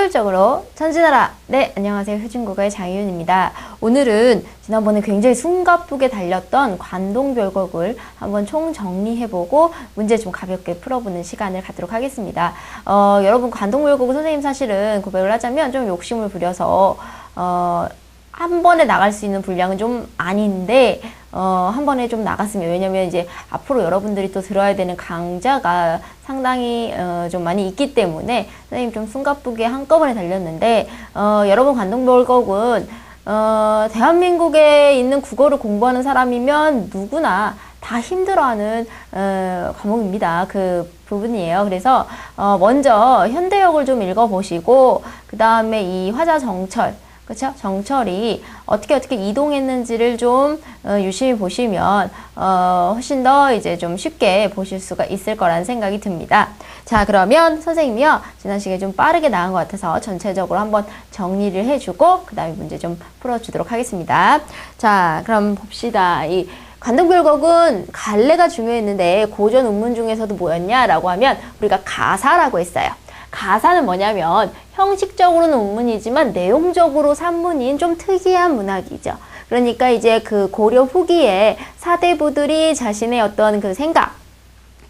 효율적으로 전진하라. 네, 안녕하세요. 효진국어의 장희윤입니다. 오늘은 지난번에 굉장히 숨가쁘게 달렸던 관동별곡을 한번 총정리해보고 문제 좀 가볍게 풀어보는 시간을 갖도록 하겠습니다. 여러분 관동별곡은 선생님 사실은 고백을 하자면 좀 욕심을 부려서 한 번에 나갈 수 있는 분량은 좀 아닌데 한 번에 좀 나갔으면, 왜냐면 이제 앞으로 여러분들이 또 들어야 되는 강좌가 상당히 좀 많이 있기 때문에 선생님 좀 숨가쁘게 한꺼번에 달렸는데, 여러분 관동별곡은 대한민국에 있는 국어를 공부하는 사람이면 누구나 다 힘들어하는 과목입니다. 그 부분이에요. 그래서 먼저 현대역을 좀 읽어보시고 그 다음에 이 화자정철, 그렇죠? 정철이 어떻게 이동했는지를 좀 유심히 보시면 훨씬 더 이제 좀 쉽게 보실 수가 있을 거라는 생각이 듭니다. 자, 그러면 선생님이요, 지난 시간에 좀 빠르게 나간 것 같아서 전체적으로 한번 정리를 해주고 그 다음에 문제 좀 풀어주도록 하겠습니다. 자, 그럼 봅시다. 이 관동별곡은 갈래가 중요했는데 고전 운문 중에서도 뭐였냐라고 하면 우리가 가사라고 했어요. 가사는 뭐냐면 형식적으로는 운문이지만 내용적으로 산문인 좀 특이한 문학이죠. 그러니까 이제 그 고려 후기에 사대부들이 자신의 어떤 그 생각,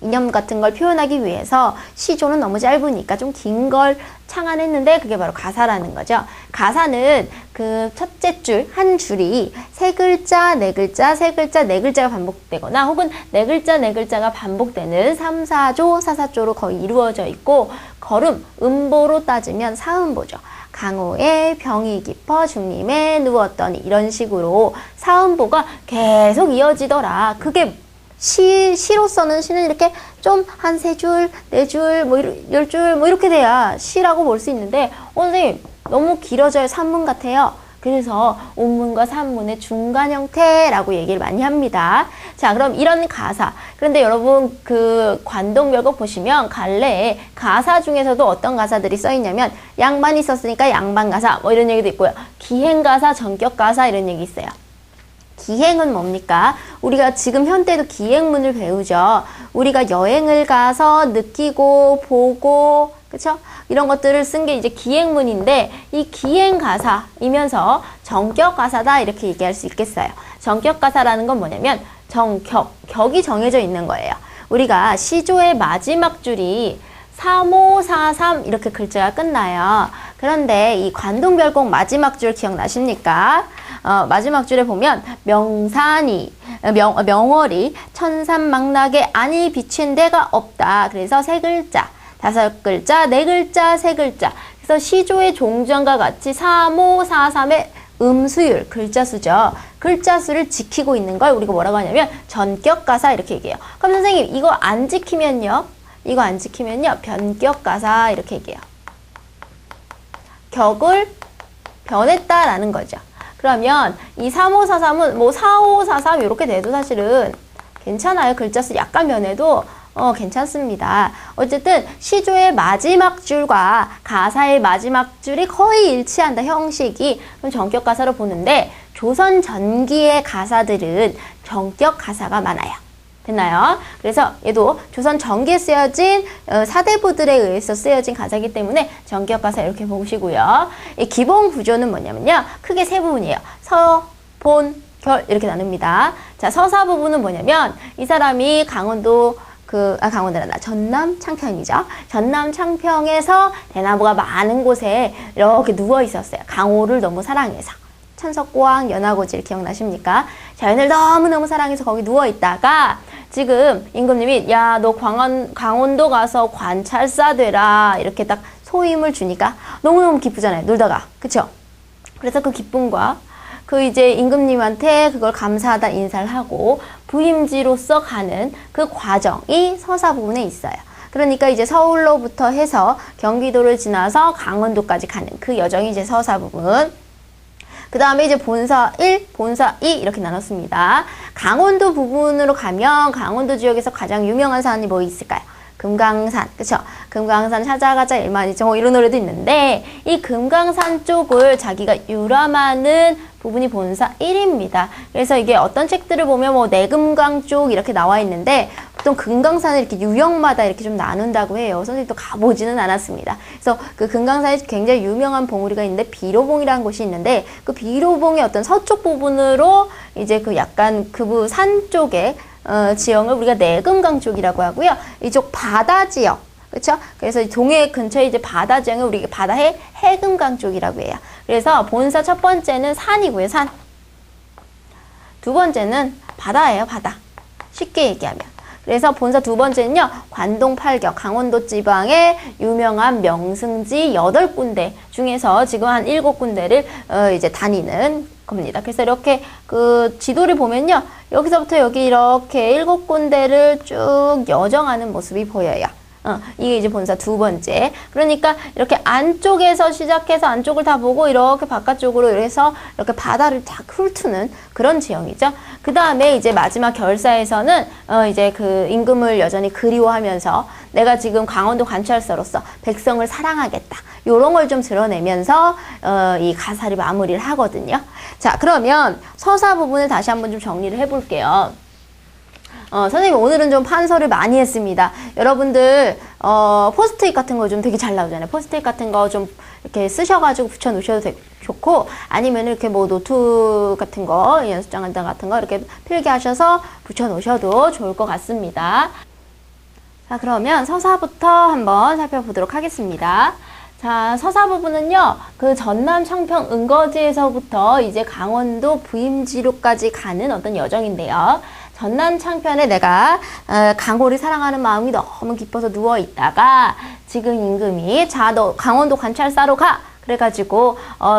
이념 같은 걸 표현하기 위해서 시조는 너무 짧으니까 좀 긴 걸 창안했는데 그게 바로 가사라는 거죠. 가사는 그 첫째 줄, 한 줄이 세 글자, 네 글자, 세 글자, 네 글자가 반복되거나 혹은 네 글자, 네 글자가 반복되는 3, 4조, 4, 4조로 거의 이루어져 있고, 걸음, 음보로 따지면 사음보죠. 강호의 병이 깊어 중림에 누웠더니, 이런 식으로 사음보가 계속 이어지더라. 그게 시로서는 시는 이렇게 좀 한 세 줄, 네 줄, 뭐 10줄 뭐 이렇게 돼야 시라고 볼 수 있는데, 선생님 너무 길어져야 산문 같아요. 그래서 온문과 산문의 중간 형태라고 얘기를 많이 합니다. 자, 그럼 이런 가사. 그런데 여러분 그 관동별곡 보시면 갈래에 가사 중에서도 어떤 가사들이 써 있냐면 양반이 썼으니까 양반가사 뭐 이런 얘기도 있고요. 기행가사, 전격가사 이런 얘기 있어요. 기행은 뭡니까? 우리가 지금 현대도 기행문을 배우죠. 우리가 여행을 가서 느끼고 보고, 그쵸? 이런 것들을 쓴 게 이제 기행문인데, 이 기행가사이면서 정격가사다 이렇게 얘기할 수 있겠어요. 정격가사라는 건 뭐냐면 격이 정해져 있는 거예요. 우리가 시조의 마지막 줄이 3, 5, 4, 3 이렇게 글자가 끝나요. 그런데 이 관동별곡 마지막 줄 기억나십니까? 마지막 줄에 보면 명월이 천산망락에 안이 비친 데가 없다. 그래서 세 글자, 다섯 글자, 네 글자, 세 글자. 그래서 시조의 종전과 같이 3, 5, 4, 3의 음수율, 글자수죠. 글자수를 지키고 있는 걸 우리가 뭐라고 하냐면 전격가사 이렇게 얘기해요. 그럼 선생님 이거 안 지키면요? 변격가사 이렇게 얘기해요. 격을 변했다라는 거죠. 그러면 이 3543은 뭐 4543 이렇게 돼도 사실은 괜찮아요. 글자수 약간 변해도 괜찮습니다. 어쨌든 시조의 마지막 줄과 가사의 마지막 줄이 거의 일치한다, 형식이. 그럼 전격가사로 보는데 조선 전기의 가사들은 전격가사가 많아요. 됐나요? 그래서 얘도 조선 전기에 쓰여진 사대부들에 의해서 쓰여진 가사이기 때문에 전격가사 이렇게 보시고요. 이 기본 구조는 뭐냐면요, 크게 세 부분이에요. 서, 본, 결 이렇게 나눕니다. 자, 서사 부분은 뭐냐면 이 사람이 전남 창평이죠. 전남 창평에서 대나무가 많은 곳에 이렇게 누워 있었어요. 강호를 너무 사랑해서. 천석고왕 연화고질 기억나십니까? 자연을 너무너무 사랑해서 거기 누워있다가 지금 임금님이 야, 너 강원도 가서 관찰사 되라 이렇게 딱 소임을 주니까 너무너무 기쁘잖아요. 놀다가. 그쵸? 그래서 그 기쁨과 그 이제 임금님한테 그걸 감사하다 인사를 하고 부임지로서 가는 그 과정이 서사 부분에 있어요. 그러니까 이제 서울로부터 해서 경기도를 지나서 강원도까지 가는 그 여정이 이제 서사 부분. 그 다음에 이제 본사 1, 본사 2 이렇게 나눴습니다. 강원도 부분으로 가면 강원도 지역에서 가장 유명한 사안이 뭐 있을까요? 금강산, 그쵸? 금강산 찾아가자 일만이죠. 뭐 이런 노래도 있는데 이 금강산 쪽을 자기가 유람하는 부분이 본사 1입니다. 그래서 이게 어떤 책들을 보면 뭐 내금강 쪽 이렇게 나와 있는데 보통 금강산을 이렇게 유형마다 이렇게 좀 나눈다고 해요. 선생님도 가보지는 않았습니다. 그래서 그 금강산에 굉장히 유명한 봉우리가 있는데 비로봉이라는 곳이 있는데 그 비로봉의 어떤 서쪽 부분으로 이제 그 약간 그 산 쪽에 지형을 우리가 내금강 쪽이라고 하고요. 이쪽 바다 지역, 그렇죠? 그래서 동해 근처에 이제 바다 지형을 우리가 바다의 해금강 쪽이라고 해요. 그래서 본사 첫 번째는 산이고요, 산. 두 번째는 바다예요, 바다. 쉽게 얘기하면. 그래서 본사 두 번째는요, 관동 팔격, 강원도 지방의 유명한 명승지 8군데 중에서 지금 한 7군데를 이제 다니는 겁니다. 그래서 이렇게 그 지도를 보면요, 여기서부터 여기 이렇게 7군데를 쭉 여정하는 모습이 보여요. 이게 이제 본사 두 번째. 그러니까 이렇게 안쪽에서 시작해서 안쪽을 다 보고 이렇게 바깥쪽으로 해서 이렇게 바다를 딱 훑는 그런 지형이죠. 그 다음에 이제 마지막 결사에서는 이제 그 임금을 여전히 그리워하면서 내가 지금 강원도 관찰사로서 백성을 사랑하겠다. 요런 걸 좀 드러내면서 이 가사를 마무리를 하거든요. 자, 그러면 서사 부분을 다시 한번 좀 정리를 해볼게요. 선생님 오늘은 좀 판서를 많이 했습니다. 여러분들 포스트잇 같은 거 좀 되게 잘 나오잖아요. 포스트잇 같은 거 좀 이렇게 쓰셔가지고 붙여 놓으셔도 좋고, 아니면 이렇게 뭐 노트 같은 거, 연습장 같은 거 이렇게 필기하셔서 붙여 놓으셔도 좋을 것 같습니다. 자, 그러면 서사부터 한번 살펴보도록 하겠습니다. 자, 서사 부분은요, 그 전남 창평 은거지에서부터 이제 강원도 부임지로까지 가는 어떤 여정인데요. 전남 창편에 내가 강호를 사랑하는 마음이 너무 깊어서 누워 있다가 지금 임금이 자, 너 강원도 관찰사로 가. 그래가지고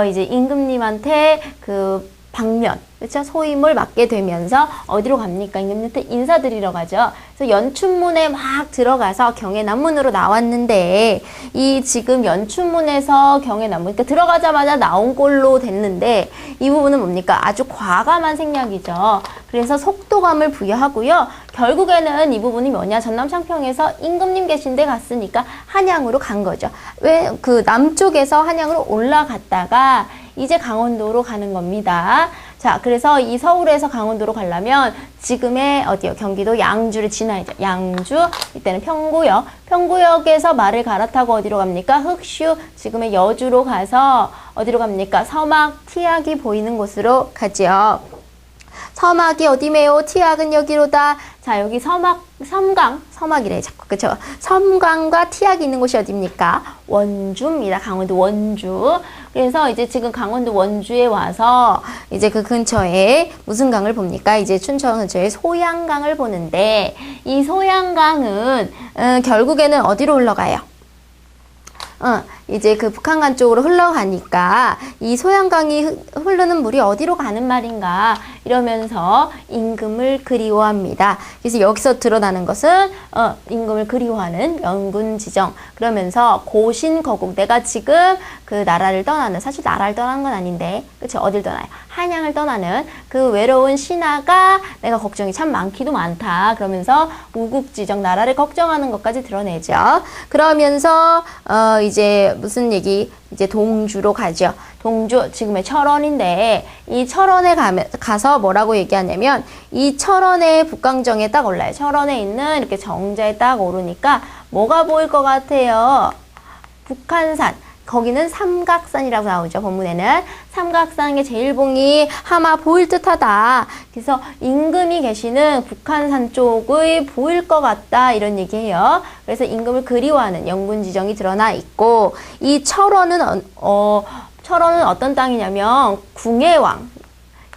이제 임금님한테 그 방면, 그렇죠? 소임을 맡게 되면서 어디로 갑니까? 임금님한테 인사드리러 가죠. 그래서 연춘문에 막 들어가서 경해남문으로 나왔는데 이 지금 연춘문에서 경해남문, 그러니까 들어가자마자 나온 꼴로 됐는데 이 부분은 뭡니까? 아주 과감한 생략이죠. 그래서 속도감을 부여하고요. 결국에는 이 부분이 뭐냐? 전남 창평에서 임금님 계신 데 갔으니까 한양으로 간 거죠. 왜? 그 남쪽에서 한양으로 올라갔다가 이제 강원도로 가는 겁니다. 자, 그래서 이 서울에서 강원도로 가려면 지금의 어디요? 경기도 양주를 지나야죠. 양주, 이때는 평구역. 평구역에서 말을 갈아타고 어디로 갑니까? 흑슈, 지금의 여주로 가서 어디로 갑니까? 서막, 티악이 보이는 곳으로 가지요. 서막이 어디매요? 티악은 여기로다. 자, 여기 섬강이래 자꾸, 그쵸? 섬강과 티악이 있는 곳이 어디입니까? 원주입니다. 강원도 원주. 그래서 이제 지금 강원도 원주에 와서 이제 그 근처에 무슨 강을 봅니까? 이제 춘천 근처에 소양강을 보는데 이 소양강은 결국에는 어디로 흘러가요? 이제 그 북한강 쪽으로 흘러가니까 이 소양강이 흐르는 물이 어디로 가는 말인가 이러면서 임금을 그리워합니다. 그래서 여기서 드러나는 것은 임금을 그리워하는 연군지정, 그러면서 고신거국, 내가 지금 그 나라를 떠나는, 사실 나라를 떠나는 건 아닌데 그쵸? 어딜 떠나요? 한양을 떠나는 그 외로운 신하가 내가 걱정이 참 많기도 많다. 그러면서 우국지정, 나라를 걱정하는 것까지 드러내죠. 그러면서 이제 무슨 얘기? 이제 동주로 가죠. 동주, 지금의 철원인데 이 철원에 가서 뭐라고 얘기하냐면 이 철원의 북강정에 딱 올라요. 철원에 있는 이렇게 정자에 딱 오르니까 뭐가 보일 것 같아요? 북한산. 거기는 삼각산이라고 나오죠. 본문에는 삼각산의 제일봉이 아마 보일 듯하다. 그래서 임금이 계시는 북한산 쪽의 보일 것 같다, 이런 얘기해요. 그래서 임금을 그리워하는 연군지정이 드러나 있고, 이 철원은 어떤 땅이냐면 궁예왕,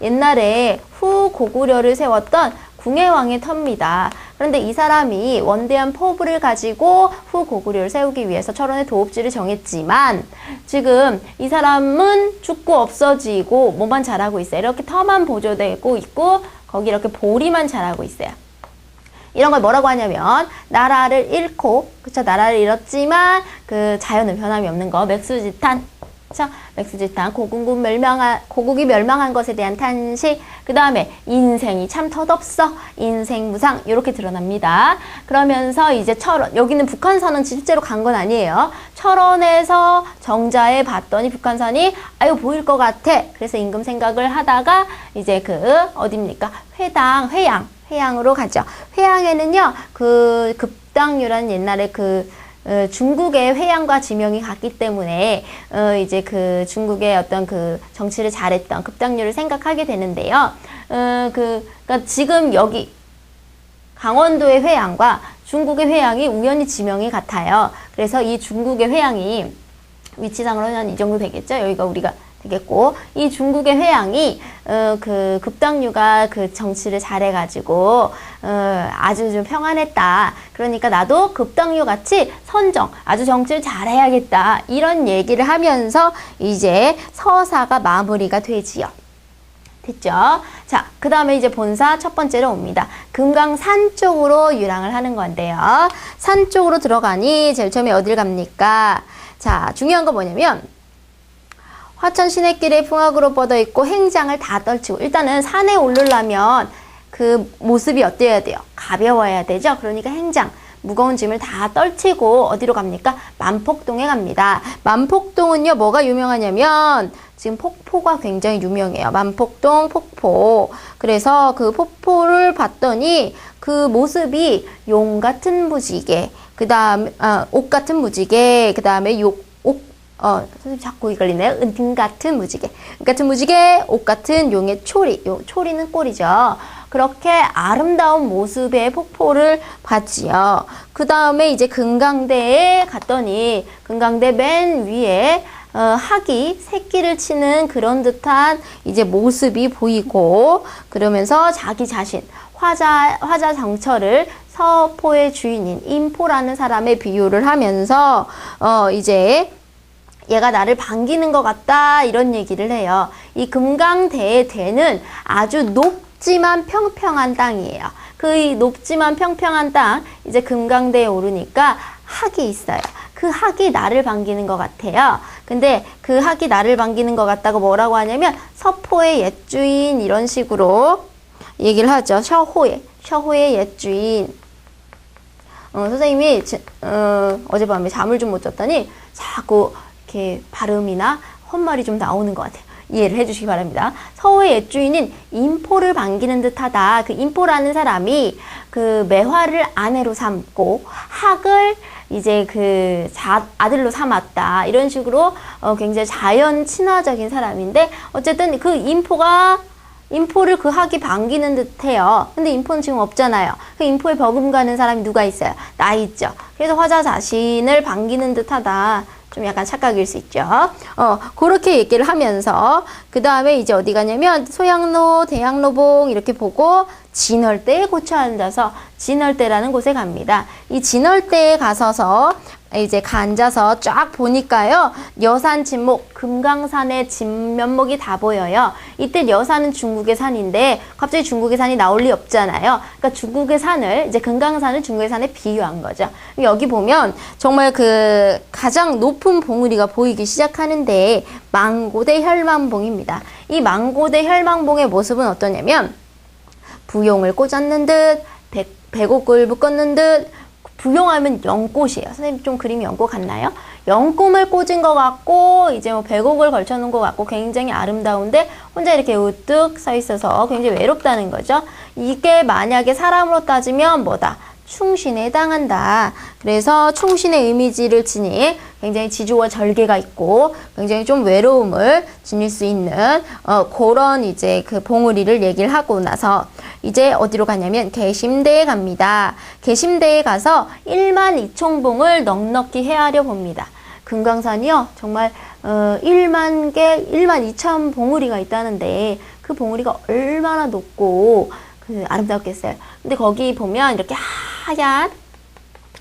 옛날에 후고구려를 세웠던 궁예왕의 터입니다. 그런데 이 사람이 원대한 포부를 가지고 후고구려를 세우기 위해서 철원의 도읍지를 정했지만 지금 이 사람은 죽고 없어지고 뭐만 자라고 있어요. 이렇게 터만 보존되고 있고 거기 이렇게 보리만 자라고 있어요. 이런 걸 뭐라고 하냐면 나라를 잃고, 그쵸, 나라를 잃었지만 그 자연은 변함이 없는 거, 맥수지탄, 그쵸? 맥스주탄, 고국이 멸망한 것에 대한 탄식. 그 다음에 인생이 참 덧없어. 인생 무상. 이렇게 드러납니다. 그러면서 이제 철원. 여기는 북한산은 실제로 간 건 아니에요. 철원에서 정자에 봤더니 북한산이 아유 보일 것 같아. 그래서 임금 생각을 하다가 이제 어딥니까? 회양으로 가죠. 회양에는요, 급당유라는 옛날에 중국의 회양과 지명이 같기 때문에 이제 중국의 어떤 정치를 잘했던 급당류를 생각하게 되는데요. 그러니까 지금 여기 강원도의 회양과 중국의 회양이 우연히 지명이 같아요. 그래서 이 중국의 회양이 위치상으로는 한 이 정도 되겠죠. 여기가 우리가 되겠고, 이 중국의 회양이 급당류가 정치를 잘해가지고 아주 좀 평안했다. 그러니까 나도 급당류 같이 아주 정치를 잘해야겠다. 이런 얘기를 하면서 이제 서사가 마무리가 되지요. 됐죠? 자, 그 다음에 이제 본사 첫 번째로 옵니다. 금강산 쪽으로 유랑을 하는 건데요. 산 쪽으로 들어가니 제일 처음에 어딜 갑니까? 자, 중요한 거 뭐냐면 화천 시내길에 풍악으로 뻗어 있고 행장을 다 떨치고, 일단은 산에 오르려면 그 모습이 어때야 돼요? 가벼워야 되죠? 그러니까 행장, 무거운 짐을 다 떨치고 어디로 갑니까? 만폭동에 갑니다. 만폭동은요, 뭐가 유명하냐면 지금 폭포가 굉장히 유명해요. 만폭동 폭포. 그래서 그 폭포를 봤더니 그 모습이 용 같은 무지개, 그 다음에 옷 같은 무지개, 그 다음에 선생님 자꾸 이걸리네요. 은 같은 무지개. 은 같은 무지개, 옷 같은 용의 초리. 초리는 꼴이죠. 그렇게 아름다운 모습의 폭포를 봤지요. 그 다음에 이제 금강대에 갔더니 금강대 맨 위에 학이 새끼를 치는 그런 듯한 이제 모습이 보이고, 그러면서 자기 자신 화자 정철을 서포의 주인인 인포라는 사람의 비유를 하면서 이제 얘가 나를 반기는 것 같다, 이런 얘기를 해요. 이 금강대의 대는 아주 높지만 평평한 땅이에요. 그 높지만 평평한 땅, 이제 금강대에 오르니까 학이 있어요. 그 학이 나를 반기는 것 같아요. 근데 그 학이 나를 반기는 것 같다고 뭐라고 하냐면 서포의 옛주인, 이런 식으로 얘기를 하죠. 셔호의 옛주인. 선생님이 어젯밤에 잠을 좀 못 잤더니 자꾸 이렇게 발음이나 헛말이 좀 나오는 것 같아요. 이해를 해주시기 바랍니다. 서호의 옛주인은 인포를 반기는 듯하다. 그 인포라는 사람이 매화를 아내로 삼고 학을 이제 아들로 삼았다. 이런 식으로 굉장히 자연 친화적인 사람인데, 어쨌든 그 인포를 그 학이 반기는 듯해요. 근데 인포는 지금 없잖아요. 그 인포에 버금가는 사람이 누가 있어요? 나 있죠. 그래서 화자 자신을 반기는 듯하다. 좀 약간 착각일 수 있죠. 그렇게 얘기를 하면서 그 다음에 이제 어디 가냐면 소양로, 대양로봉 이렇게 보고 진월대에 고쳐 앉아서 진월대라는 곳에 갑니다. 이 진월대에 가서서 이제 앉아서 쫙 보니까요, 여산 진목, 금강산의 진면목이 다 보여요. 이때 여산은 중국의 산인데 갑자기 중국의 산이 나올 리 없잖아요. 그러니까 중국의 산을, 이제 금강산을 중국의 산에 비유한 거죠. 여기 보면 정말 가장 높은 봉우리가 보이기 시작하는데 망고대 혈망봉입니다. 이 망고대 혈망봉의 모습은 어떠냐면 부용을 꽂았는 듯, 백옥을 묶었는 듯. 부용하면 연꽃이에요. 선생님 좀 그림이 연꽃 같나요? 연꽃을 꽂은 것 같고, 이제 백옥을 걸쳐놓은 것 같고, 굉장히 아름다운데 혼자 이렇게 우뚝 서 있어서 굉장히 외롭다는 거죠. 이게 만약에 사람으로 따지면 뭐다? 충신에 해당한다. 그래서 충신의 이미지를 지닌 굉장히 지주와 절개가 있고 굉장히 좀 외로움을 지닐 수 있는 그런 이제 봉우리를 얘기를 하고 나서 이제 어디로 가냐면 개심대에 갑니다. 개심대에 가서 1만 2천봉을 넉넉히 헤아려 봅니다. 금강산이요, 정말 1만 2천 봉우리가 있다는데 그 봉우리가 얼마나 높고 아름답겠어요. 근데 거기 보면 이렇게 하얀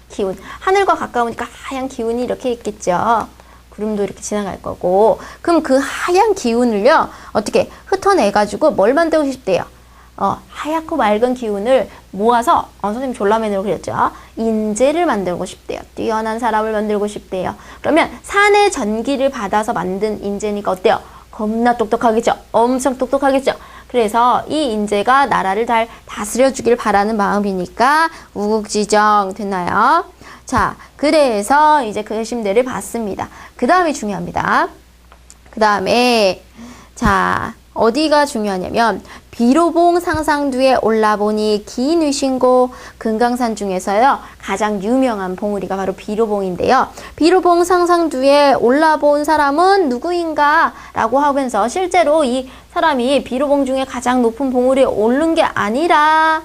기운, 하늘과 가까우니까 하얀 기운이 이렇게 있겠죠. 구름도 이렇게 지나갈 거고. 그럼 그 하얀 기운을요, 어떻게 흩어내가지고 뭘 만들고 싶대요? 하얗고 맑은 기운을 모아서 선생님 졸라맨으로 그렸죠. 인재를 만들고 싶대요. 뛰어난 사람을 만들고 싶대요. 그러면 산의 전기를 받아서 만든 인재니까 어때요? 겁나 똑똑하겠죠? 엄청 똑똑하겠죠? 그래서 이 인재가 나라를 잘 다스려 주길 바라는 마음이니까 우국지정 됐나요? 자, 그래서 이제 그 심대를 받습니다. 그 다음이 중요합니다. 그 다음에 자, 어디가 중요하냐면 비로봉 상상두에 올라보니 긴 위신고 금강산 중에서요 가장 유명한 봉우리가 바로 비로봉인데요. 비로봉 상상두에 올라본 사람은 누구인가 라고 하면서 실제로 이 사람이 비로봉 중에 가장 높은 봉우리에 오른 게 아니라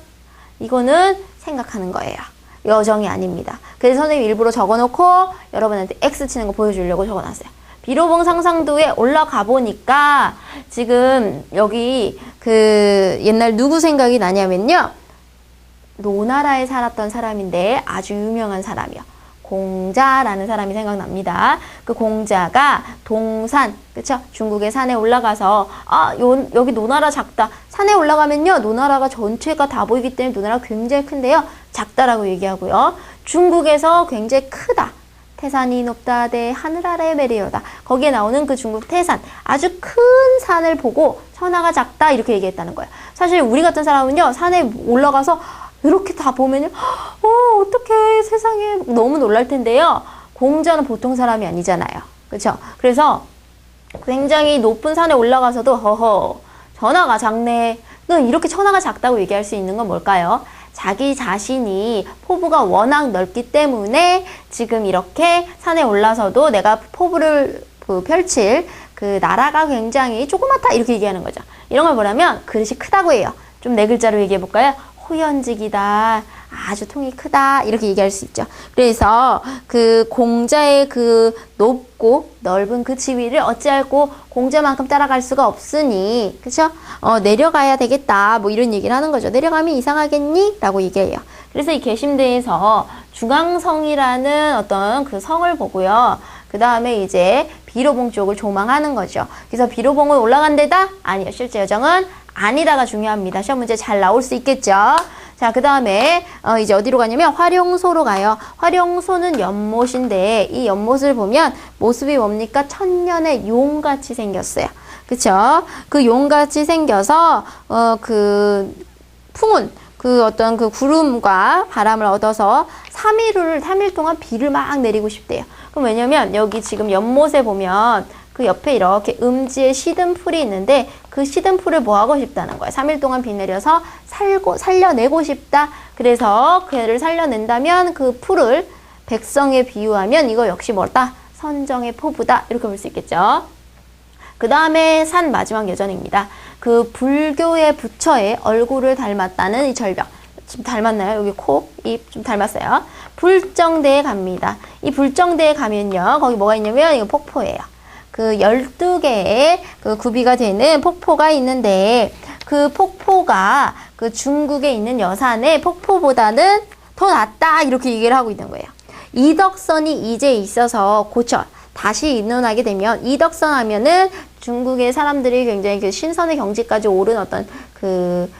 이거는 생각하는 거예요. 여정이 아닙니다. 그래서 선생님이 일부러 적어놓고 여러분한테 X 치는 거 보여주려고 적어놨어요. 비로봉 상상도에 올라가 보니까 지금 여기 그 옛날 누구 생각이 나냐면요. 노나라에 살았던 사람인데 아주 유명한 사람이요. 공자라는 사람이 생각납니다. 그 공자가 동산, 그쵸? 중국의 산에 올라가서 여기 노나라 작다. 산에 올라가면요. 노나라가 전체가 다 보이기 때문에 노나라가 굉장히 큰데요. 작다라고 얘기하고요. 중국에서 굉장히 크다. 태산이 높다 대 하늘 아래 메리어다. 거기에 나오는 그 중국 태산, 아주 큰 산을 보고 천하가 작다 이렇게 얘기했다는 거예요. 사실 우리 같은 사람은요. 산에 올라가서 이렇게 다 보면요. 어떡해 세상에 너무 놀랄 텐데요. 공자는 보통 사람이 아니잖아요. 그렇죠? 그래서 굉장히 높은 산에 올라가서도 허허 천하가 작네. 이렇게 천하가 작다고 얘기할 수 있는 건 뭘까요? 자기 자신이 포부가 워낙 넓기 때문에 지금 이렇게 산에 올라서도 내가 포부를 펼칠 그 나라가 굉장히 조그맣다 이렇게 얘기하는 거죠. 이런 걸 뭐냐면 그릇이 크다고 해요. 좀 네 글자로 얘기해 볼까요? 호연직이다. 아주 통이 크다. 이렇게 얘기할 수 있죠. 그래서 그 공자의 그 높고 넓은 그 지위를 어찌할꼬 공자만큼 따라갈 수가 없으니, 그쵸? 내려가야 되겠다. 뭐 이런 얘기를 하는 거죠. 내려가면 이상하겠니? 라고 얘기해요. 그래서 이 계심대에서 중앙성이라는 어떤 그 성을 보고요. 그 다음에 이제 비로봉 쪽을 조망하는 거죠. 그래서 비로봉은 올라간 데다? 아니요. 실제 여정은 아니다가 중요합니다. 시험 문제 잘 나올 수 있겠죠. 자, 그 다음에 이제 어디로 가냐면 화룡소로 가요. 화룡소는 연못인데 이 연못을 보면 모습이 뭡니까? 천년의 용같이 생겼어요. 그쵸? 그 용같이 생겨서 그 풍운 그 어떤 그 구름과 바람을 얻어서 3일 동안 비를 막 내리고 싶대요. 그럼 왜냐면 여기 지금 연못에 보면 그 옆에 이렇게 음지에 시든 풀이 있는데 그 시든 풀을 뭐 하고 싶다는 거예요. 3일 동안 비 내려서 살려내고 싶다. 그래서 그를 살려낸다면 그 풀을 백성에 비유하면 이거 역시 뭐다? 선정의 포부다. 이렇게 볼 수 있겠죠. 그 다음에 산 마지막 여정입니다. 그 불교의 부처의 얼굴을 닮았다는 이 절벽. 지금 닮았나요? 여기 코, 입 좀 닮았어요. 불정대에 갑니다. 이 불정대에 가면요. 거기 뭐가 있냐면 이거 폭포예요. 그 12개의 그 구비가 되는 폭포가 있는데 그 폭포가 그 중국에 있는 여산의 폭포보다는 더 낫다 이렇게 얘기를 하고 있는 거예요. 이덕선이 이제 있어서 다시 인론하게 되면 이덕선 하면은 중국의 사람들이 굉장히 그 신선의 경지까지 오른 어떤 그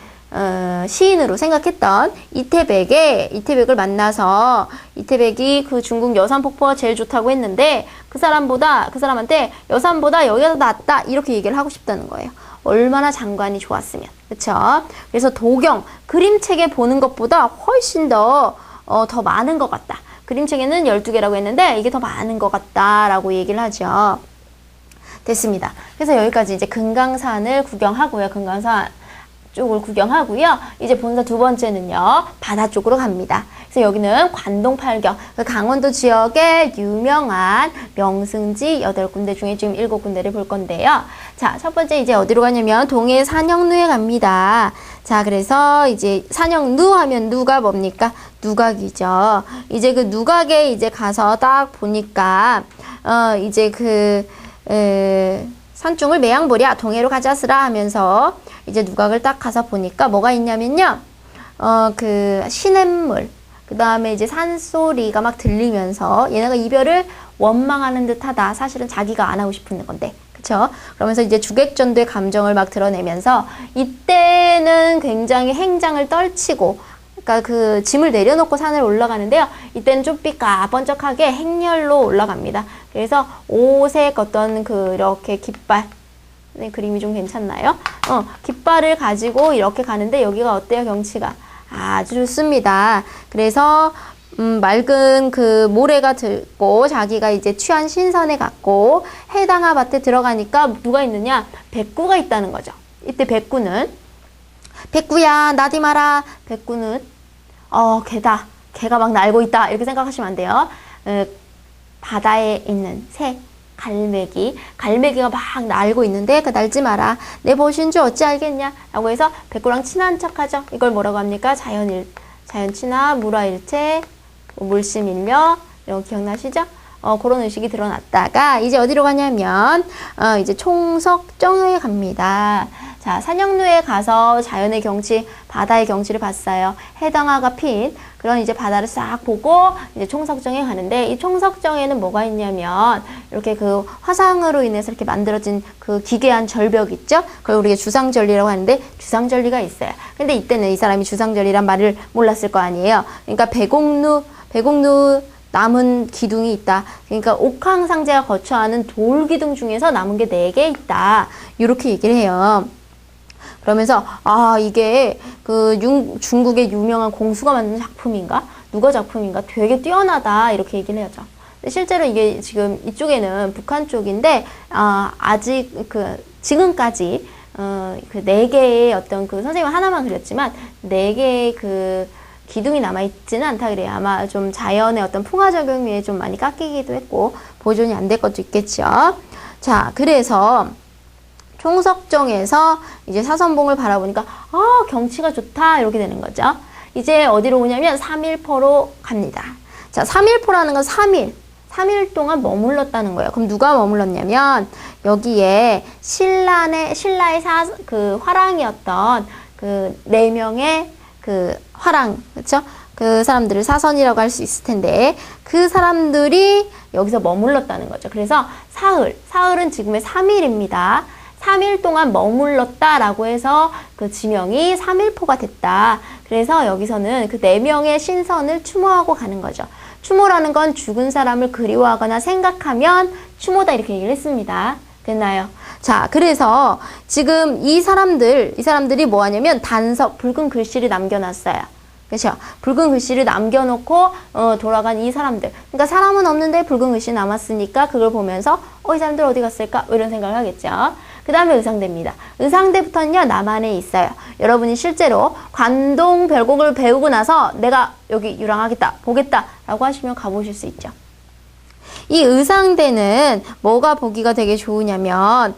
시인으로 생각했던 이태백을 만나서 이태백이 그 중국 여산폭포가 제일 좋다고 했는데 그 사람한테 여산보다 여기가 더 낫다 이렇게 얘기를 하고 싶다는 거예요. 얼마나 장관이 좋았으면. 그쵸? 그래서 도경, 그림책에 보는 것보다 훨씬 더 많은 것 같다. 그림책에는 12개라고 했는데 이게 더 많은 것 같다라고 얘기를 하죠. 됐습니다. 그래서 여기까지 이제 금강산을 구경하고요. 금강산 쪽을 구경하고요. 이제 본사 두 번째는요. 바다 쪽으로 갑니다. 그래서 여기는 관동팔경, 그 강원도 지역의 유명한 명승지 8군데 중에 지금 7군데를 볼 건데요. 자, 첫 번째 이제 어디로 가냐면 동해 산영루에 갑니다. 자, 그래서 이제 산영루 하면 누가 뭡니까? 누각이죠. 이제 그 누각에 이제 가서 딱 보니까 이제 산중을 매양보랴 동해로 가자스라 하면서 이제 누각을 딱 가서 보니까 뭐가 있냐면요. 그 시냇물, 그 다음에 이제 산소리가 막 들리면서 얘네가 이별을 원망하는 듯 하다. 사실은 자기가 안 하고 싶은 건데. 그쵸? 그러면서 이제 주객전도의 감정을 막 드러내면서 이때는 굉장히 행장을 떨치고 그러니까 그 짐을 내려놓고 산을 올라가는데요. 이때는 좀 삐까번쩍하게 행렬로 올라갑니다. 그래서 오색 어떤 이렇게 깃발 네, 그림이 좀 괜찮나요? 깃발을 가지고 이렇게 가는데 여기가 어때요? 경치가 아주 좋습니다. 그래서 맑은 그 모래가 들고 자기가 이제 취한 신선에 갔고 해당하 밭에 들어가니까 누가 있느냐? 백구가 있다는 거죠. 이때 백구는 백구야 나디 마라. 백구는 개다. 개가 막 날고 있다. 이렇게 생각하시면 안 돼요. 바다에 있는 새 갈매기가 막 날고 있는데 그 날지 마라. 내 보신 줄 어찌 알겠냐? 라고 해서 백구랑 친한 척하죠. 이걸 뭐라고 합니까? 자연친화, 물화일체, 물심일며 이런 거 기억나시죠? 그런 의식이 드러났다가 이제 어디로 가냐면 이제 총석정에 갑니다. 자, 산영루에 가서 자연의 경치, 바다의 경치를 봤어요. 해당화가 핀 그런 이제 바다를 싹 보고 이제 총석정에 가는데 이 총석정에는 뭐가 있냐면 이렇게 그 화상으로 인해서 이렇게 만들어진 그 기괴한 절벽 있죠? 그걸 우리가 주상절리라고 하는데 주상절리가 있어요. 근데 이때는 이 사람이 주상절리란 말을 몰랐을 거 아니에요. 그러니까 배곡루 남은 기둥이 있다. 그러니까 옥황상제가 거처하는 돌기둥 중에서 남은 게 4개 있다. 이렇게 얘기를 해요. 그러면서 이게 중국의 유명한 공수가 만든 작품인가? 누가 작품인가? 되게 뛰어나다. 이렇게 얘기를 하죠. 근데 실제로 이게 지금 이쪽에는 북한 쪽인데 아직 지금까지 그 4개의 어떤 선생님 하나만 그렸지만 4개의 기둥이 남아있지는 않다 그래요. 아마 좀 자연의 어떤 풍화작용 위에 좀 많이 깎이기도 했고 보존이 안 될 것도 있겠죠. 자, 그래서 총석정에서 이제 사선봉을 바라보니까 경치가 좋다 이렇게 되는 거죠. 이제 어디로 오냐면 삼일포로 갑니다. 자, 3일포라는 건 3일 동안 머물렀다는 거예요. 그럼 누가 머물렀냐면 여기에 신라의 화랑이었던 4명의 화랑, 그쵸? 그 사람들을 사선이라고 할 수 있을 텐데 그 사람들이 여기서 머물렀다는 거죠. 그래서 사흘은 지금의 3일입니다. 3일 동안 머물렀다라고 해서 그 지명이 3일포가 됐다. 그래서 여기서는 그 4명의 신선을 추모하고 가는 거죠. 추모라는 건 죽은 사람을 그리워하거나 생각하면 추모다 이렇게 얘기를 했습니다. 됐나요? 자, 그래서 지금 이 사람들이 뭐 하냐면 단석, 붉은 글씨를 남겨놨어요. 그렇죠? 붉은 글씨를 남겨놓고 돌아간 이 사람들. 그러니까 사람은 없는데 붉은 글씨 남았으니까 그걸 보면서 이 사람들 어디 갔을까? 이런 생각을 하겠죠. 그 다음에 의상대입니다. 의상대부터는요, 남한에 있어요. 여러분이 실제로 관동 별곡을 배우고 나서 내가 여기 유랑하겠다, 보겠다 라고 하시면 가보실 수 있죠. 이 의상대는 뭐가 보기가 되게 좋으냐면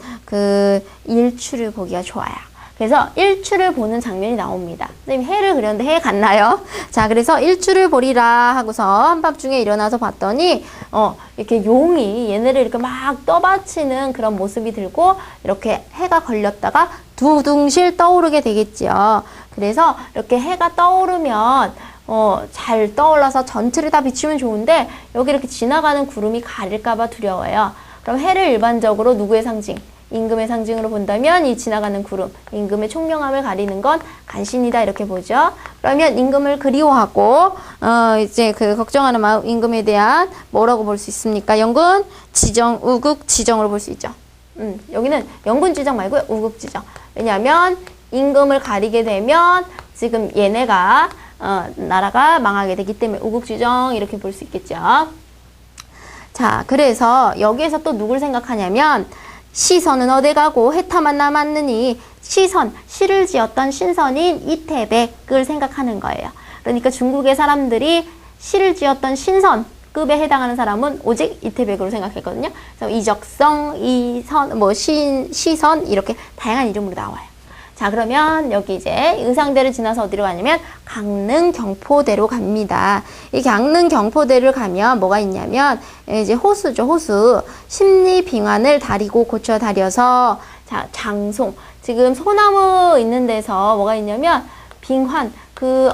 일출을 보기가 좋아요. 그래서 일출을 보는 장면이 나옵니다. 선생님 해를 그렸는데 해 갔나요? 자, 그래서 일출을 보리라 하고서 한밤중에 일어나서 봤더니 이렇게 용이 얘네를 이렇게 막 떠받치는 그런 모습이 들고 이렇게 해가 걸렸다가 두둥실 떠오르게 되겠죠. 그래서 이렇게 해가 떠오르면 잘 떠올라서 전체를 다 비추면 좋은데 여기 이렇게 지나가는 구름이 가릴까봐 두려워요. 그럼 해를 일반적으로 누구의 상징? 임금의 상징으로 본다면 이 지나가는 구름, 임금의 총명함을 가리는 건 간신이다 이렇게 보죠. 그러면 임금을 그리워하고 이제 걱정하는 마음, 임금에 대한 뭐라고 볼 수 있습니까? 영군, 지정, 우국, 지정으로 볼 수 있죠. 여기는 영군 지정 말고 우국 지정. 왜냐하면 임금을 가리게 되면 지금 얘네가 나라가 망하게 되기 때문에 우국 지정 이렇게 볼 수 있겠죠. 자, 그래서 여기에서 또 누굴 생각하냐면 시선은 어디 가고 해타만 남았느니 시를 지었던 신선인 이태백을 생각하는 거예요. 그러니까 중국의 사람들이 시를 지었던 신선급에 해당하는 사람은 오직 이태백으로 생각했거든요. 그래서 이적성, 시선 이렇게 다양한 이름으로 나와요. 자, 그러면 여기 이제 의상대를 지나서 어디로 가냐면 강릉 경포대로 갑니다. 이 강릉 경포대를 가면 뭐가 있냐면 이제 호수죠, 호수. 십리빙환을 다리고 고쳐 다려서 자, 장송. 지금 소나무 있는 데서 뭐가 있냐면 빙환,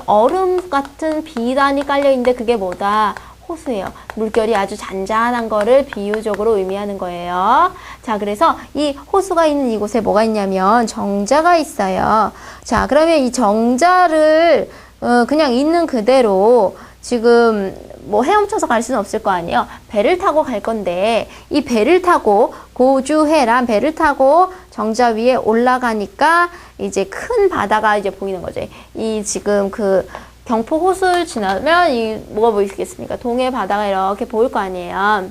얼음 같은 비단이 깔려 있는데 그게 뭐다? 호수예요. 물결이 아주 잔잔한 거를 비유적으로 의미하는 거예요. 자, 그래서 이 호수가 있는 이곳에 뭐가 있냐면 정자가 있어요. 자, 그러면 이 정자를 그냥 있는 그대로 지금 뭐 헤엄쳐서 갈 수는 없을 거 아니에요. 배를 타고 갈 건데 이 배를 타고 고주해란 배를 타고 정자 위에 올라가니까 이제 큰 바다가 이제 보이는 거죠. 이 지금 그 경포 호수를 지나면 이 뭐가 보이겠습니까? 동해 바다가 이렇게 보일 거 아니에요.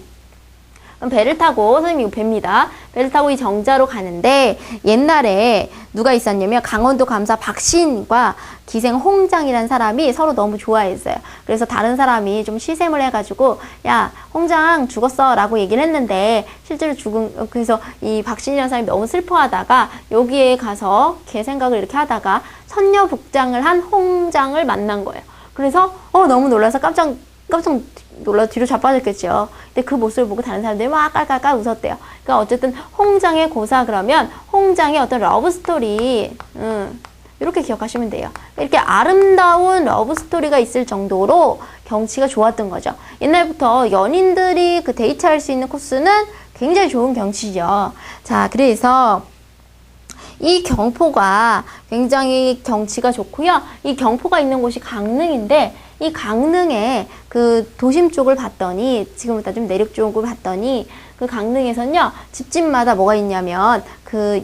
배를 타고, 선생님 이거 배입니다. 배를 타고 이 정자로 가는데 옛날에 누가 있었냐면 강원도 감사 박신과 기생 홍장이라는 사람이 서로 너무 좋아했어요. 그래서 다른 사람이 좀 시샘을 해가지고 야 홍장 죽었어 라고 얘기를 했는데 실제로 그래서 이 박신이라는 사람이 너무 슬퍼하다가 여기에 가서 걔 생각을 이렇게 하다가 선녀복장을 한 홍장을 만난 거예요. 그래서 너무 놀라서 깜짝 놀라 뒤로 자빠졌겠죠. 근데 그 모습을 보고 다른 사람들이 막 깔깔깔 웃었대요. 그러니까 어쨌든 홍장의 고사 그러면 홍장의 어떤 러브스토리 이렇게 기억하시면 돼요. 이렇게 아름다운 러브스토리가 있을 정도로 경치가 좋았던 거죠. 옛날부터 연인들이 그 데이트할 수 있는 코스는 굉장히 좋은 경치죠. 자, 그래서 이 경포가 굉장히 경치가 좋고요. 이 경포가 있는 곳이 강릉인데 이 강릉의 그 도심 쪽을 봤더니 지금부터 좀 내륙 쪽을 봤더니 그 강릉에서는요 집집마다 뭐가 있냐면 그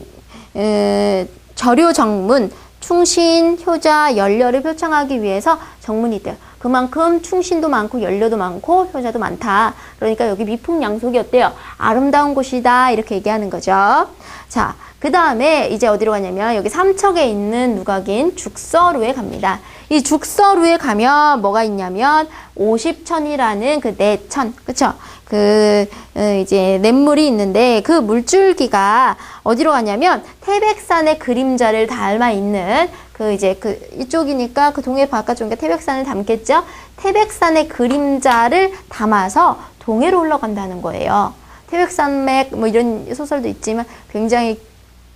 절요 정문 충신, 효자, 연료를 표창하기 위해서 정문이 있대요. 그만큼 충신도 많고 연료도 많고 효자도 많다. 그러니까 여기 미풍양속이 어때요? 아름다운 곳이다 이렇게 얘기하는 거죠. 자, 그 다음에 이제 어디로 가냐면 여기 삼척에 있는 누각인 죽서루에 갑니다. 이 죽서루에 가면 뭐가 있냐면 오십천이라는 그 내천, 그쵸? 이제 냇물이 있는데 그 물줄기가 어디로 가냐면 태백산의 그림자를 닮아 있는 이쪽이니까 그 동해 바깥쪽이니까 태백산을 담겠죠? 태백산의 그림자를 담아서 동해로 흘러간다는 거예요. 태백산맥 뭐 이런 소설도 있지만 굉장히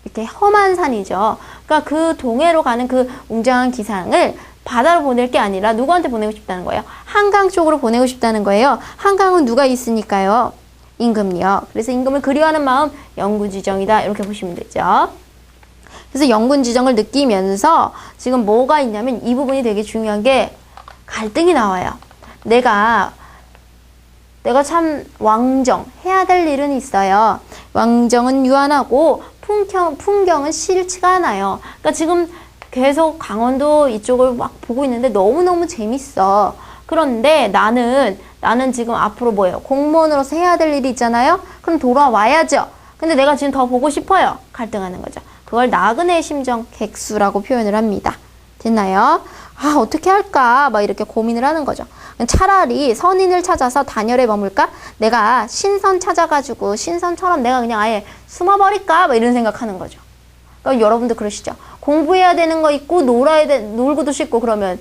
이렇게 험한 산이죠. 그러니까 그 동해로 가는 그 웅장한 기상을 바다로 보낼 게 아니라 누구한테 보내고 싶다는 거예요? 한강 쪽으로 보내고 싶다는 거예요. 한강은 누가 있으니까요? 임금이요. 그래서 임금을 그리워하는 마음 영군지정이다 이렇게 보시면 되죠. 그래서 영군지정을 느끼면서 지금 뭐가 있냐면 이 부분이 되게 중요한 게 갈등이 나와요. 내가 참 왕정 해야 될 일은 있어요. 왕정은 유한하고 풍경은 싫지가 않아요. 그러니까 지금 계속 강원도 이쪽을 막 보고 있는데 너무너무 재밌어. 그런데 나는 지금 앞으로 뭐예요? 공무원으로서 해야 될 일이 있잖아요? 그럼 돌아와야죠. 근데 내가 지금 더 보고 싶어요. 갈등하는 거죠. 그걸 나그네 심정 객수라고 표현을 합니다. 됐나요? 아, 어떻게 할까? 막 이렇게 고민을 하는 거죠. 차라리 선인을 찾아서 단열에 머물까? 내가 신선 찾아가지고 신선처럼 내가 그냥 아예 숨어버릴까? 막 이런 생각하는 거죠. 그러니까 여러분도 그러시죠. 공부해야 되는 거 있고 놀고도 싶고 그러면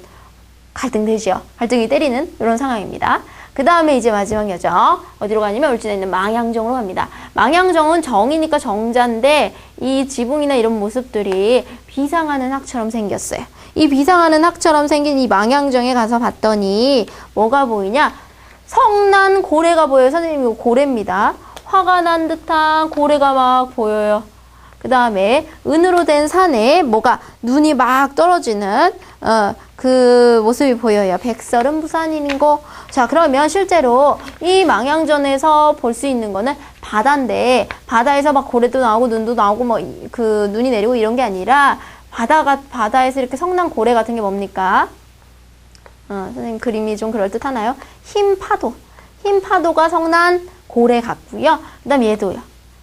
갈등되죠. 갈등이 때리는 이런 상황입니다. 그 다음에 이제 마지막 여정 어디로 가냐면 울진에 있는 망향정으로 갑니다. 망향정은 정이니까 정자인데 이 지붕이나 이런 모습들이 비상하는 학처럼 생겼어요. 이 비상하는 학처럼 생긴 이 망향정에 가서 봤더니 뭐가 보이냐? 성난 고래가 보여요. 선생님 이거 고래입니다. 화가 난 듯한 고래가 막 보여요. 그 다음에 은으로 된 산에 눈이 막 떨어지는 그 모습이 보여요. 백설은 부산인고. 자, 그러면 실제로 이 망향전에서 볼 수 있는 거는 바다인데 바다에서 막 고래도 나오고 눈도 나오고 뭐 그 눈이 내리고 이런 게 아니라 바다에서 이렇게 성난 고래 같은 게 뭡니까? 선생님 그림이 좀 그럴듯하나요? 흰 파도가 성난 고래 같고요. 그 다음 얘도요.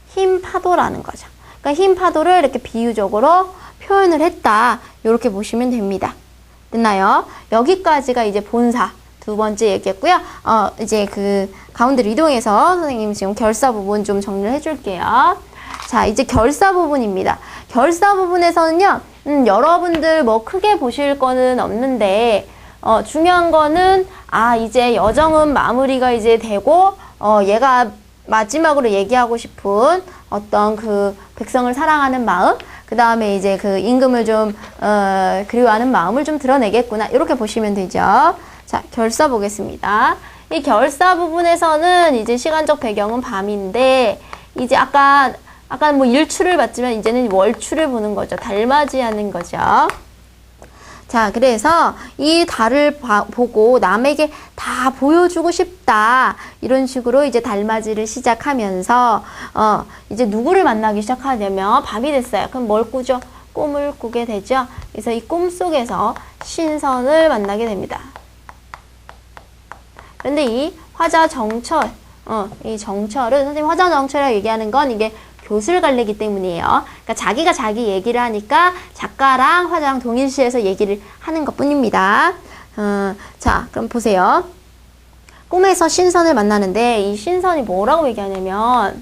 흰 파도라는 거죠. 그러니까 흰 파도를 이렇게 비유적으로 표현을 했다. 이렇게 보시면 됩니다. 됐나요? 여기까지가 이제 본사 두 번째 얘기했고요. 이제 그 가운데로 이동해서 선생님 지금 결사 부분 좀 정리를 해줄게요. 자, 이제 결사 부분입니다. 결사 부분에서는요, 여러분들 뭐 크게 보실 거는 없는데, 중요한 거는, 이제 여정은 마무리가 이제 되고, 얘가 마지막으로 얘기하고 싶은 어떤 그 백성을 사랑하는 마음, 그 다음에 이제 그 임금을 좀, 그리워하는 마음을 좀 드러내겠구나. 이렇게 보시면 되죠. 자, 결사 보겠습니다. 이 결사 부분에서는 이제 시간적 배경은 밤인데, 이제 아까 뭐 일출을 봤지만 이제는 월출을 보는 거죠. 달맞이하는 거죠. 자, 그래서 이 달을 보고 남에게 다 보여주고 싶다. 이런 식으로 이제 달맞이를 시작하면서, 이제 누구를 만나기 시작하냐면 밤이 됐어요. 그럼 뭘 꾸죠? 꿈을 꾸게 되죠. 그래서 이 꿈 속에서 신선을 만나게 됩니다. 그런데 이 화자정철, 이 정철은 선생님 화자정철이라고 얘기하는 건 이게 교수를 갈리기 때문이에요. 그러니까 자기가 자기 얘기를 하니까 작가랑 화자랑 동일시해서 얘기를 하는 것 뿐입니다. 자, 그럼 보세요. 꿈에서 신선을 만나는데 이 신선이 뭐라고 얘기하냐면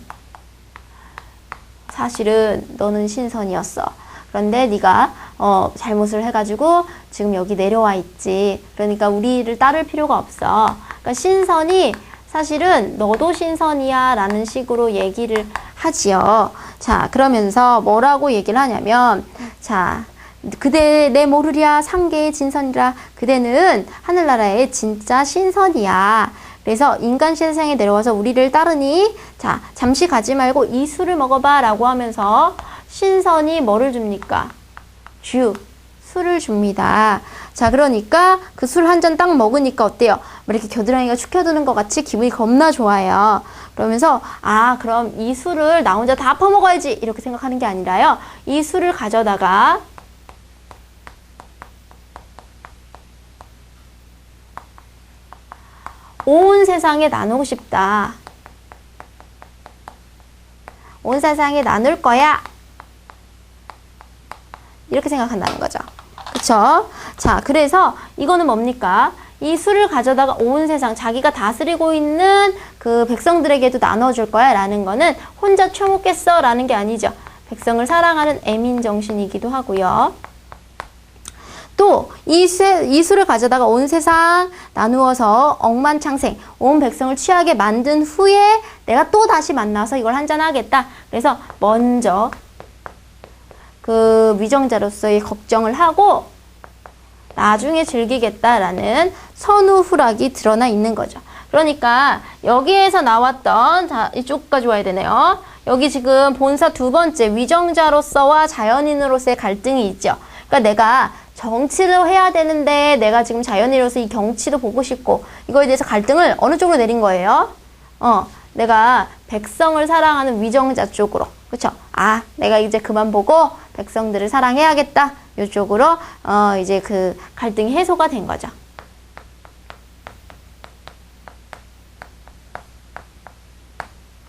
사실은 너는 신선이었어. 그런데 네가 잘못을 해가지고 지금 여기 내려와 있지. 그러니까 우리를 따를 필요가 없어. 그러니까 신선이 사실은 너도 신선이야 라는 식으로 얘기를 하지요. 자, 그러면서 뭐라고 얘기를 하냐면, 자, 그대 내 모르랴 상계의 진선이라. 그대는 하늘나라의 진짜 신선이야. 그래서 인간 세상에 내려와서 우리를 따르니, 자, 잠시 가지 말고 이 술을 먹어봐 라고 하면서 신선이 뭐를 줍니까? 술을 줍니다. 자, 그러니까 그 술 한 잔 딱 먹으니까 어때요? 이렇게 겨드랑이가 축혀드는 것 같이 기분이 겁나 좋아요. 그러면서 그럼 이 술을 나 혼자 다 퍼먹어야지 이렇게 생각하는 게 아니라요. 이 술을 가져다가 온 세상에 나누고 싶다. 온 세상에 나눌 거야. 이렇게 생각한다는 거죠. 그쵸? 자, 그래서 이거는 뭡니까? 이 술을 가져다가 온 세상, 자기가 다스리고 있는 그 백성들에게도 나눠줄 거야 라는 거는 혼자 처먹겠어 라는 게 아니죠. 백성을 사랑하는 애민정신이기도 하고요. 또 이 술을 가져다가 온 세상 나누어서 억만창생, 온 백성을 취하게 만든 후에 내가 또 다시 만나서 이걸 한잔하겠다. 그래서 먼저 그 위정자로서의 걱정을 하고 나중에 즐기겠다라는 선후후락이 드러나 있는 거죠. 그러니까 여기에서 나왔던, 자, 이쪽까지 와야 되네요. 여기 지금 본사 두 번째 위정자로서와 자연인으로서의 갈등이 있죠. 그러니까 내가 정치를 해야 되는데 내가 지금 자연인으로서 이 경치도 보고 싶고 이거에 대해서 갈등을 어느 쪽으로 내린 거예요? 내가 백성을 사랑하는 위정자 쪽으로. 그쵸? 내가 이제 그만 보고 백성들을 사랑해야겠다. 이쪽으로 이제 그 갈등이 해소가 된 거죠.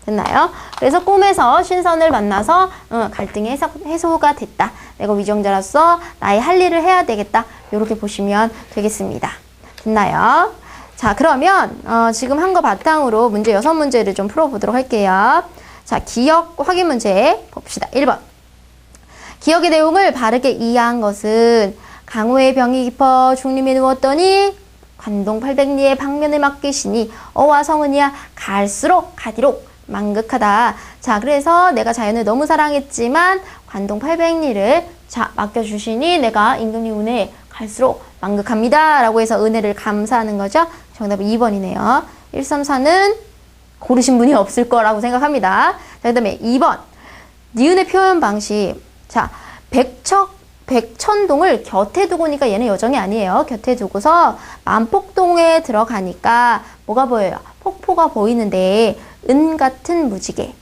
됐나요? 그래서 꿈에서 신선을 만나서 갈등이 해소가 됐다. 내가 위정자로서 나의 할 일을 해야 되겠다. 이렇게 보시면 되겠습니다. 됐나요? 자, 그러면 지금 한 거 바탕으로 문제 6문제를 좀 풀어보도록 할게요. 자, 기억 확인 문제 봅시다. 1번. 기억의 내용을 바르게 이해한 것은 강호의 병이 깊어 중림에 누웠더니 관동 800리의 방면을 맡기시니 어와 성은이야 갈수록 가디록 만극하다. 자, 그래서 내가 자연을 너무 사랑했지만 관동 800리를 맡겨주시니 내가 임금님 은혜에 갈수록 만극합니다. 라고 해서 은혜를 감사하는 거죠. 정답은 2번이네요. 1, 3, 4는 고르신 분이 없을 거라고 생각합니다. 자, 그 다음에 2번. 니은의 표현 방식. 자, 백천동을 곁에 두고니까 얘는 여정이 아니에요. 곁에 두고서 만폭동에 들어가니까 뭐가 보여요? 폭포가 보이는데 은 같은 무지개,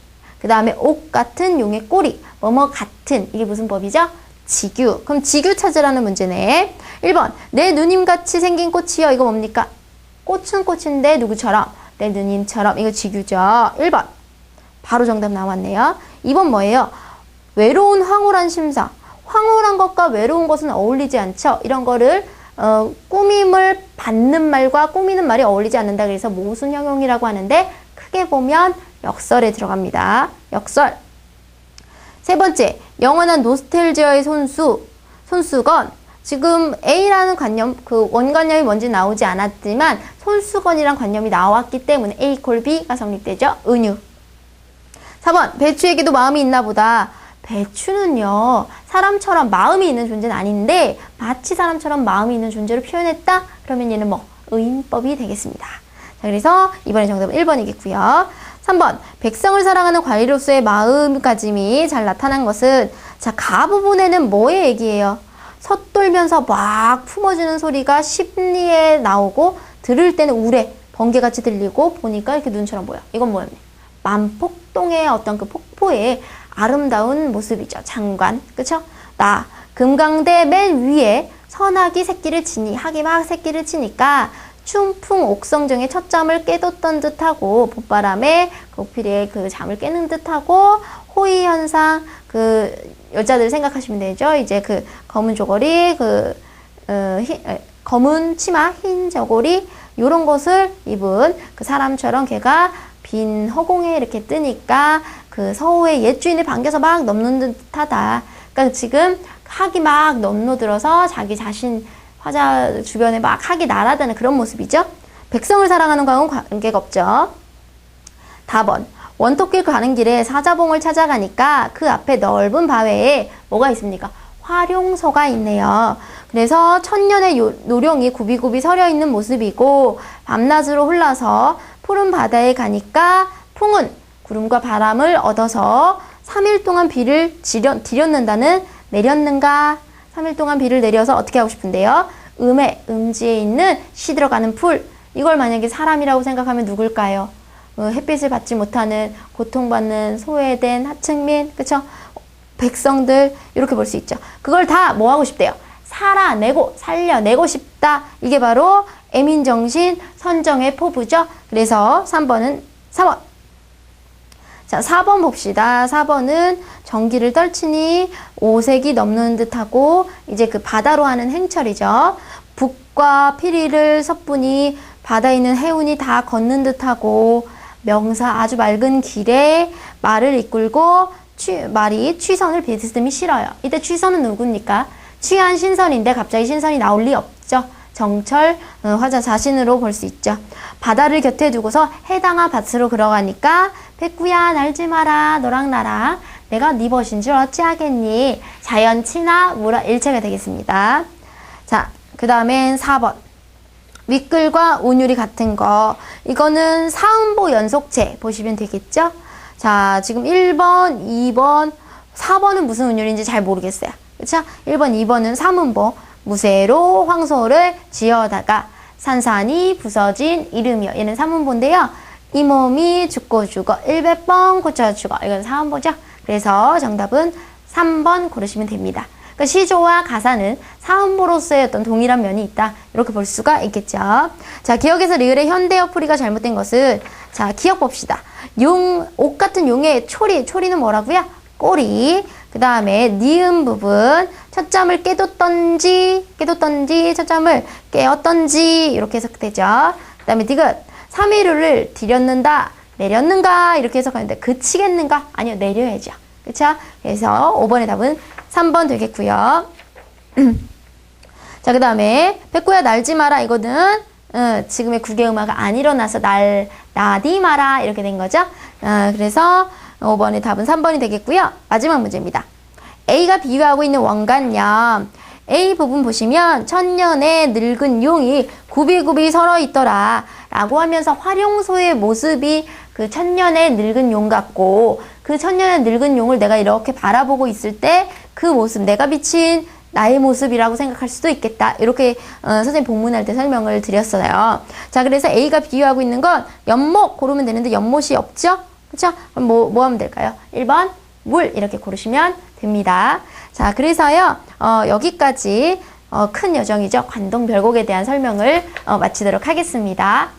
그 다음에 옥 같은 용의 꼬리, 뭐뭐 같은, 이게 무슨 법이죠? 지규. 그럼 지규 찾으라는 문제네. 1번. 내 누님같이 생긴 꽃이요. 이거 뭡니까? 꽃은 꽃인데 누구처럼? 내 누님처럼. 이거 지규죠. 1번. 바로 정답 나왔네요. 2번 뭐예요? 외로운 황홀한 심사. 황홀한 것과 외로운 것은 어울리지 않죠. 이런 거를 꾸밈을 받는 말과 꾸미는 말이 어울리지 않는다. 그래서 모순형용이라고 하는데 크게 보면 역설에 들어갑니다. 역설. 세 번째, 영원한 노스텔지어의 손수건. 지금 A라는 관념, 그 원관념이 뭔지 나오지 않았지만 손수건이란 관념이 나왔기 때문에 A 콜 B가 성립되죠. 은유. 4번, 배추에게도 마음이 있나 보다. 배추는요, 사람처럼 마음이 있는 존재는 아닌데 마치 사람처럼 마음이 있는 존재로 표현했다? 그러면 얘는 뭐 의인법이 되겠습니다. 자, 그래서 이번에 정답은 1번이겠고요. 3번 백성을 사랑하는 관리로서의 마음가짐이 잘 나타난 것은 자, 가 부분에는 뭐의 얘기예요? 섰돌면서 막 품어주는 소리가 심리에 나오고 들을 때는 우레, 번개같이 들리고 보니까 이렇게 눈처럼 보여. 이건 뭐였니? 만폭동의 어떤 그 폭포의 아름다운 모습이죠. 장관, 그쵸? 나 금강대 맨 위에 선악이 새끼를 치니 학이 막 새끼를 치니까 춘풍 옥성정의 첫잠을 깨뒀던 듯하고 봄바람에 그 오피리의 그 잠을 깨는 듯하고 호의 현상 그 여자들 생각하시면 되죠. 이제 그 검은 저고리 검은 치마 흰 저고리 요런 것을 입은 그 사람처럼 걔가 빈 허공에 이렇게 뜨니까 그 서호의 옛 주인을 반겨서 막 넘는 듯하다. 그러니까 지금 학이 막 넘노들어서 자기 자신 화자 주변에 막 학이 날아다니는 그런 모습이죠. 백성을 사랑하는 과는 관계가 없죠. 다번 원톱길 가는 길에 사자봉을 찾아가니까 그 앞에 넓은 바위에 뭐가 있습니까? 화룡소가 있네요. 그래서 천년의 노룡이 굽이굽이 서려 있는 모습이고 밤낮으로 흘러서 푸른 바다에 가니까 풍은 구름과 바람을 얻어서 3일 동안 비를 디렸는다는 내렸는가? 3일 동안 비를 내려서 어떻게 하고 싶은데요? 음지에 있는 시들어가는 풀. 이걸 만약에 사람이라고 생각하면 누굴까요? 햇빛을 받지 못하는 고통받는 소외된 하층민, 그쵸? 백성들 이렇게 볼 수 있죠. 그걸 다 뭐 하고 싶대요? 살려내고 싶다. 이게 바로 애민정신 선정의 포부죠. 그래서 3번은 4번. 자, 4번 봅시다. 4번은 전기를 떨치니 오색이 넘는 듯하고 이제 그 바다로 하는 행철이죠. 북과 피리를 섣부니 바다에 있는 해운이 다 걷는 듯하고 명사 아주 맑은 길에 말을 이끌고 말이 취선을 뱉음이 싫어요. 이때 취선은 누굽니까? 취한 신선인데 갑자기 신선이 나올 리 없죠. 정철 화자 자신으로 볼 수 있죠. 바다를 곁에 두고서 해당한 밭으로 걸어가니까 백구야 날지 마라 너랑 나랑 내가 네 벗인 줄 어찌하겠니. 자연 친화 무라 일체가 되겠습니다. 자, 그 다음엔 4번 윗글과 운율이 같은 거 이거는 사음보 연속체 보시면 되겠죠. 자, 지금 1번, 2번, 4번은 무슨 운율인지 잘 모르겠어요. 그쵸? 1번, 2번은 삼음보 무쇠로 황소를 지어다가 산산이 부서진 이름이요. 얘는 삼음보인데요. 이 몸이 죽고 죽어 일베뻥 고쳐 죽어. 이건 사음보죠. 그래서 정답은 3번 고르시면 됩니다. 그러니까 시조와 가사는 사음보로서의 어떤 동일한 면이 있다. 이렇게 볼 수가 있겠죠. 자, 기억에서 리을의 현대어 풀이가 잘못된 것은 자, 기억 봅시다. 옷 같은 용의 초리는 뭐라고요? 꼬리. 그 다음에 니은 부분 첫잠을 깨뒀던지 첫잠을 깨었던지 이렇게 해석되죠. 그 다음에 디귿 3일을 디렸는다 내렸는가 이렇게 해석하는데 그치겠는가? 아니요, 내려야죠. 그쵸? 그래서 5번의 답은 3번 되겠고요. 자, 그 다음에 백구야 날지 마라 이거는 지금의 국외음화가 안 일어나서 나디 마라 이렇게 된 거죠. 그래서 5번의 답은 3번이 되겠고요. 마지막 문제입니다. A가 비유하고 있는 원관념 A 부분 보시면 천년의 늙은 용이 굽이굽이 서러 있더라 라고 하면서 화룡소의 모습이 그 천년의 늙은 용 같고 그 천년의 늙은 용을 내가 이렇게 바라보고 있을 때 그 모습 내가 비친 나의 모습이라고 생각할 수도 있겠다. 이렇게 선생님 본문할 때 설명을 드렸어요. 자, 그래서 A가 비유하고 있는 건 연못 고르면 되는데 연못이 없죠? 그쵸? 그럼 뭐 하면 될까요? 1번 물 이렇게 고르시면 됩니다. 자, 그래서요 여기까지 큰 여정이죠. 관동별곡에 대한 설명을 마치도록 하겠습니다.